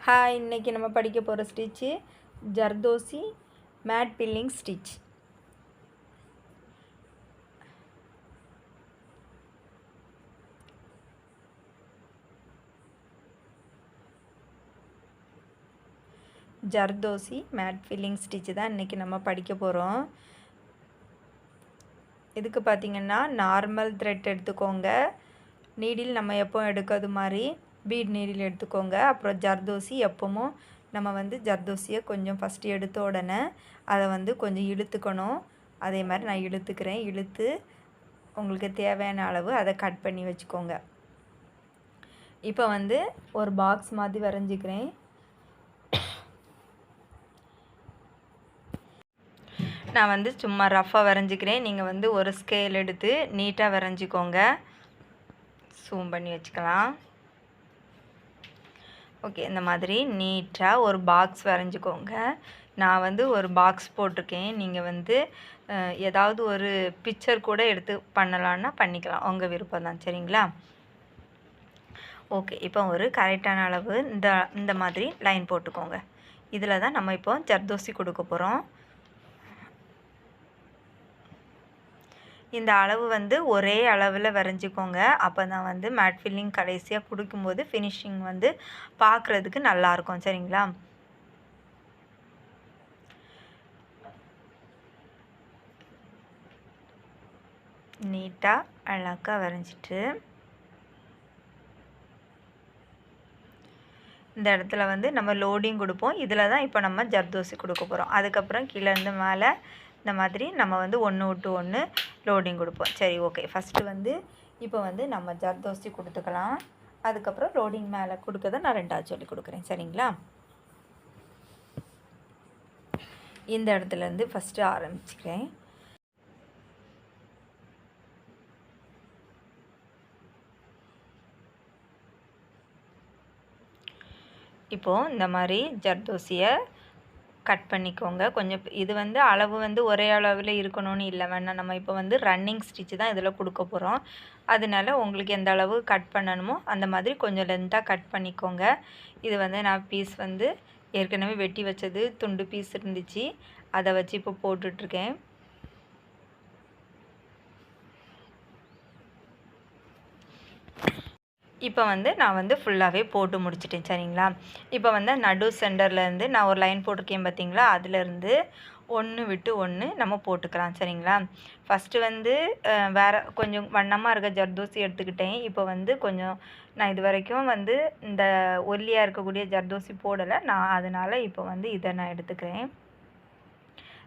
Hi, இன்றைக்கி நம்ம படிக்க போகிற stitch zardozi mat filling stitch. Zardozi mat filling stitch தான் இன்றைக்கி நம்ம படிக்க போகிறோம். இதுக்கு பார்த்திங்கன்னா நார்மல் த்ரெட் எடுத்துக்கோங்க. நீடில் நம்ம எப்போ எடுக்கிறது மாதிரி பீட் நீடில் எடுத்துக்கோங்க. அப்புறம் ஜர்தோசி எப்பவும் நம்ம ஜர்தோசியை கொஞ்சம் ஃபஸ்ட்டு எடுத்த உடனே அதை கொஞ்சம் இழுத்துக்கணும். அதே மாதிரி நான் இழுத்துக்கிறேன். இழுத்து உங்களுக்கு தேவையான அளவு அதை கட் பண்ணி வச்சுக்கோங்க. இப்போ ஒரு பாக்ஸ் மாதிரி வரைஞ்சிக்கிறேன். நான் சும்மா ரஃப்பாக வரைஞ்சிக்கிறேன். நீங்கள் ஒரு ஸ்கேல் எடுத்து நீட்டாக வரைஞ்சிக்கோங்க. ஜூம் பண்ணி வச்சுக்கலாம். ஓகே, இந்த மாதிரி நீட்டாக ஒரு பாக்ஸ் வரைஞ்சிக்கோங்க. நான் ஒரு பாக்ஸ் போட்டிருக்கேன். நீங்கள் ஏதாவது ஒரு பிக்சர் கூட எடுத்து பண்ணலான்னா பண்ணிக்கலாம், உங்கள் விருப்பம் தான். சரிங்களா? ஓகே, இப்போ ஒரு கரெக்டான அளவு இந்த மாதிரி லைன் போட்டுக்கோங்க. இதில் தான் நம்ம இப்போ ஜர்தோசி கொடுக்க போகிறோம். இந்த அளவு ஒரே அளவில் வரைஞ்சிக்கோங்க. அப்போ தான் மேட் ஃபில்லிங் கடைசியாக கொடுக்கும்போது ஃபினிஷிங் பார்க்குறதுக்கு நல்லாயிருக்கும். சரிங்களா? நீட்டாக அழகாக வரைஞ்சிட்டு இந்த இடத்துல நம்ம லோடிங் கொடுப்போம். இதில் தான் இப்போ நம்ம ஜர்தோசி கொடுக்க போகிறோம். அதுக்கப்புறம் கீழேருந்து மேலே இந்த மாதிரி நம்ம ஒன்று விட்டு ஒன்று லோடிங் கொடுப்போம். சரி, ஓகே. ஃபஸ்ட்டு இப்போ நம்ம ஜர்தோசி கொடுத்துக்கலாம். அதுக்கப்புறம் லோடிங் மேலே கொடுக்கறத நான் ரெண்டாவது சொல்லி கொடுக்குறேன். சரிங்களா? இந்த இடத்துலேருந்து ஃபஸ்ட்டு ஆரம்பிச்சுக்கிறேன். இப்போது இந்த மாதிரி ஜர்தோசியை கட் பண்ணிக்கோங்க. கொஞ்சம் இது அளவு ஒரே அளவில் இருக்கணும்னு இல்லை, வேணாம். நம்ம இப்போ ரன்னிங் ஸ்டிச்சு தான் இதில் கொடுக்க போகிறோம். அதனால உங்களுக்கு எந்த அளவு கட் பண்ணணுமோ அந்த மாதிரி கொஞ்சம் லென்த்தாக கட் பண்ணிக்கோங்க. இது நான் பீஸ் ஏற்கனவே வெட்டி வச்சது துண்டு பீஸ் இருந்துச்சு, அதை வச்சு இப்போ போட்டுட்ருக்கேன். இப்போ நான் ஃபுல்லாகவே போட்டு முடிச்சிட்டேன். சரிங்களா? இப்போ நடு சென்டர்லேருந்து நான் ஒரு லைன் போட்டிருக்கேன் பார்த்தீங்களா, அதுலேருந்து ஒன்று விட்டு ஒன்று நம்ம போட்டுக்கலாம். சரிங்களா? ஃபஸ்ட்டு வேறு கொஞ்சம் வண்ணமாக இருக்க ஜர்தோசி எடுத்துக்கிட்டேன். இப்போ கொஞ்சம் நான் இது வரைக்கும் இந்த ஒல்லியாக இருக்கக்கூடிய ஜர்தோசி போடலை நான், அதனால் இப்போ இதை நான் எடுத்துக்கிறேன்.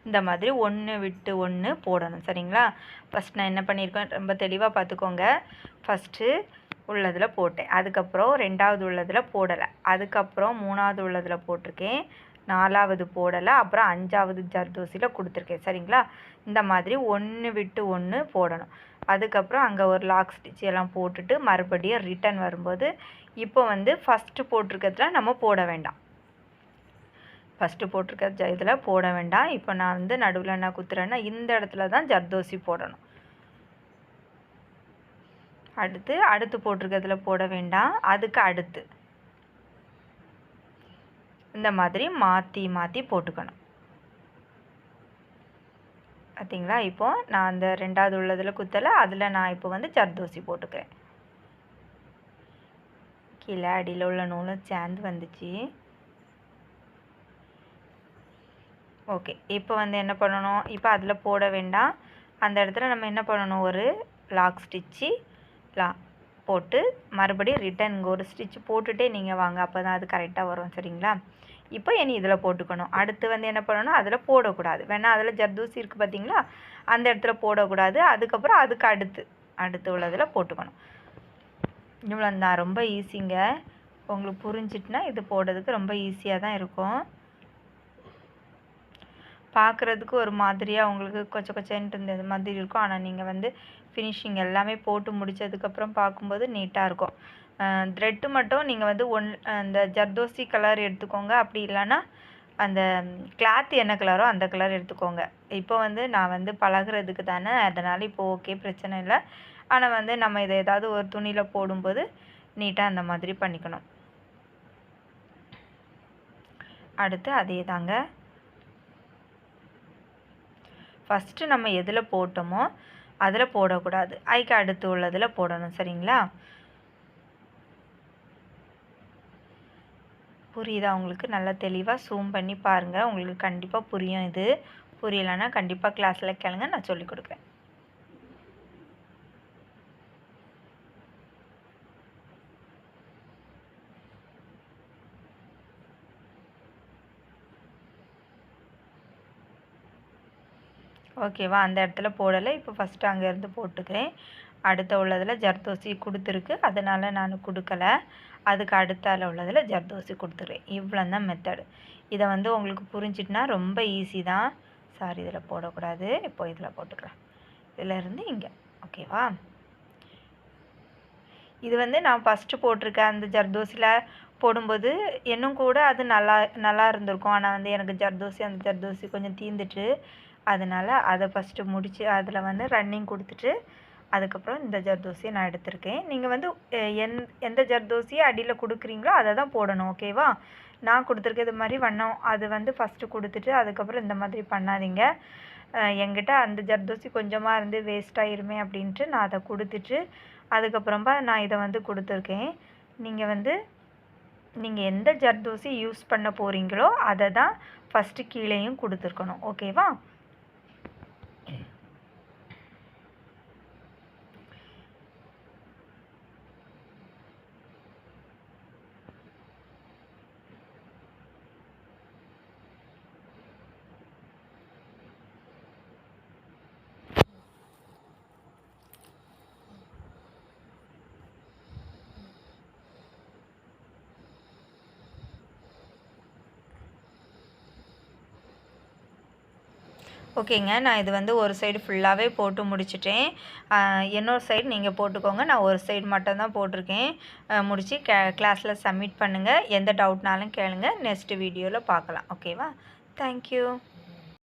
இந்த மாதிரி ஒன்று விட்டு ஒன்று போடணும். சரிங்களா? ஃபஸ்ட் நான் என்ன பண்ணியிருக்கேன் ரொம்ப தெளிவாக பார்த்துக்கோங்க. ஃபஸ்ட்டு உள்ளதில் போட்டேன், அதுக்கப்புறம் ரெண்டாவது உள்ளதில் போடலை, அதுக்கப்புறம் மூணாவது உள்ளதில் போட்டிருக்கேன், நாலாவது போடலை, அப்புறம் அஞ்சாவது ஜர்தோசியில் கொடுத்துருக்கேன். சரிங்களா? இந்த மாதிரி ஒன்று விட்டு ஒன்று போடணும். அதுக்கப்புறம் அங்கே ஒரு லாக் ஸ்டிச் எல்லாம் போட்டுட்டு மறுபடியும் ரிட்டன் வரும்போது இப்போ ஃபஸ்ட்டு போட்டிருக்கிறதுல நம்ம போட வேண்டாம். ஃபஸ்ட்டு போட்டிருக்க இதில் போட வேண்டாம். இப்போ நான் நடுவில் என்ன குத்துறேன்னா இந்த இடத்துல தான் ஜர்தோசி போடணும். அடுத்து போட்டிருக்கிறதுல போட வேண்டாம். அதுக்கு அடுத்து இந்த மாதிரி மாற்றி மாற்றி போட்டுக்கணும். பார்த்தீங்களா? இப்போ நான் அந்த ரெண்டாவது உள்ளதில் குத்தலை, அதில் நான் இப்போ ஜர்தோசி போட்டுக்கிறேன். கீழே அடியில் உள்ள நூலும் சேர்ந்து வந்துச்சு. ஓகே, இப்போ என்ன பண்ணணும், இப்போ அதில் போட வேண்டாம். அந்த இடத்துல நம்ம என்ன பண்ணணும், ஒரு லாக் ஸ்டிச்சு போட்டு மறுபடியும் ரிட்டன் ஒரு ஸ்டிச் போட்டுகிட்டே நீங்கள் வாங்க, அப்போ தான் அது கரெக்டாக வரும். சரிங்களா? இப்போ இனி இதில் போட்டுக்கணும். அடுத்து என்ன பண்ணணும், அதில் போடக்கூடாது. வேணால் அதில் ஜர்தோசி இருக்குது பார்த்தீங்களா, அந்த இடத்துல போடக்கூடாது. அதுக்கப்புறம் அதுக்கு அடுத்து உள்ளதில் போட்டுக்கணும். இவ்வளோ தான், ரொம்ப ஈஸிங்க. உங்களுக்கு புரிஞ்சிட்டுனா இது போடுறதுக்கு ரொம்ப ஈஸியாக தான் இருக்கும். பார்க்குறதுக்கு ஒரு மாதிரியாக உங்களுக்கு கொச்சன்ட்டு இருந்தது மாதிரி இருக்கும். ஆனால் நீங்கள் ஃபினிஷிங் எல்லாமே போட்டு முடித்ததுக்கப்புறம் பார்க்கும்போது நீட்டாக இருக்கும். த்ரெட்டு மட்டும் நீங்கள் அந்த ஜர்தோசி கலர் எடுத்துக்கோங்க. அப்படி இல்லைன்னா அந்த கிளாத் என்ன கலரோ அந்த கலர் எடுத்துக்கோங்க. இப்போ நான் பழகிறதுக்கு தானே, அதனால் இப்போ ஓகே, பிரச்சனை இல்லை. ஆனால் நம்ம இதை ஏதாவது ஒரு துணியில் போடும்போது நீட்டாக அந்த மாதிரி பண்ணிக்கணும். அடுத்து அதே தாங்க. ஃபஸ்ட்டு நம்ம எதில் போட்டோமோ அதில் போடக்கூடாது, அதுக்கு அடுத்து உள்ளதில் போடணும். சரிங்களா? புரியுதா உங்களுக்கு? நல்லா தெளிவாக ஜூம் பண்ணி பாருங்கள், உங்களுக்கு கண்டிப்பாக புரியும். இது புரியலைன்னா கண்டிப்பாக கிளாஸில் கேளுங்க, நான் சொல்லிக் கொடுக்குறேன். ஓகேவா? அந்த இடத்துல போடலை. இப்போ ஃபஸ்ட்டு அங்கேருந்து போட்டுக்கிறேன். அடுத்த உள்ளதில் ஜர்தோசி கொடுத்துருக்கு, அதனால் நான் கொடுக்கல. அதுக்கு அடுத்தால உள்ளதில் ஜர்தோசி கொடுத்துருவேன். இவ்வளோ தான் மெத்தடு. இதை வந்து உங்களுக்கு புரிஞ்சிட்டுனா ரொம்ப ஈஸி தான். சாரி, இதில் போடக்கூடாது, இப்போ இதில் போட்டுக்கிறேன். இதிலேருந்து இங்கே. ஓகேவா? இது வந்து நான் ஃபஸ்ட்டு போட்டிருக்கேன் அந்த ஜர்தோசியில் போடும்போது இன்னும் கூட அது நல்லா இருந்திருக்கும். ஆனால் வந்து எனக்கு அந்த ஜர்தோசி கொஞ்சம் தீர்ந்துட்டு, அதனால் அதை ஃபஸ்ட்டு முடித்து அதில் வந்து ரன்னிங் கொடுத்துட்டு அதுக்கப்புறம் இந்த ஜர்தோசியை நான் எடுத்திருக்கேன். நீங்கள் வந்து எந்த ஜர்தோசியை அடியில் கொடுக்குறீங்களோ அதை தான் போடணும். ஓகேவா? நான் கொடுத்துருக்க இது மாதிரி வண்ணம் அது வந்து ஃபஸ்ட்டு கொடுத்துட்டு அதுக்கப்புறம் இந்த மாதிரி பண்ணாதீங்க. என்கிட்ட அந்த ஜர்தோசி கொஞ்சமாக இருந்து வேஸ்ட் ஆயிருமே அப்படின்ட்டு நான் அதை கொடுத்துட்டு அதுக்கப்புறமா நான் இதை வந்து கொடுத்துருக்கேன். நீங்கள் எந்த ஜர்தோசி யூஸ் பண்ண போகிறீங்களோ அதை தான் ஃபஸ்ட்டு கீழேயும் கொடுத்துருக்கணும். ஓகேவா? ஓகேங்க, நான் இது வந்து ஒரு சைடு ஃபுல்லாகவே போட்டு முடிச்சிட்டேன். இன்னொரு சைடு நீங்கள் போட்டுக்கோங்க. நான் ஒரு சைடு மட்டும் தான் போட்டிருக்கேன். முடித்து கிளாஸில் சப்மிட் பண்ணுங்கள். எந்த டவுட்னாலும் கேளுங்க. நெக்ஸ்ட் வீடியோவில் பார்க்கலாம். ஓகேவா? தேங்க்யூ.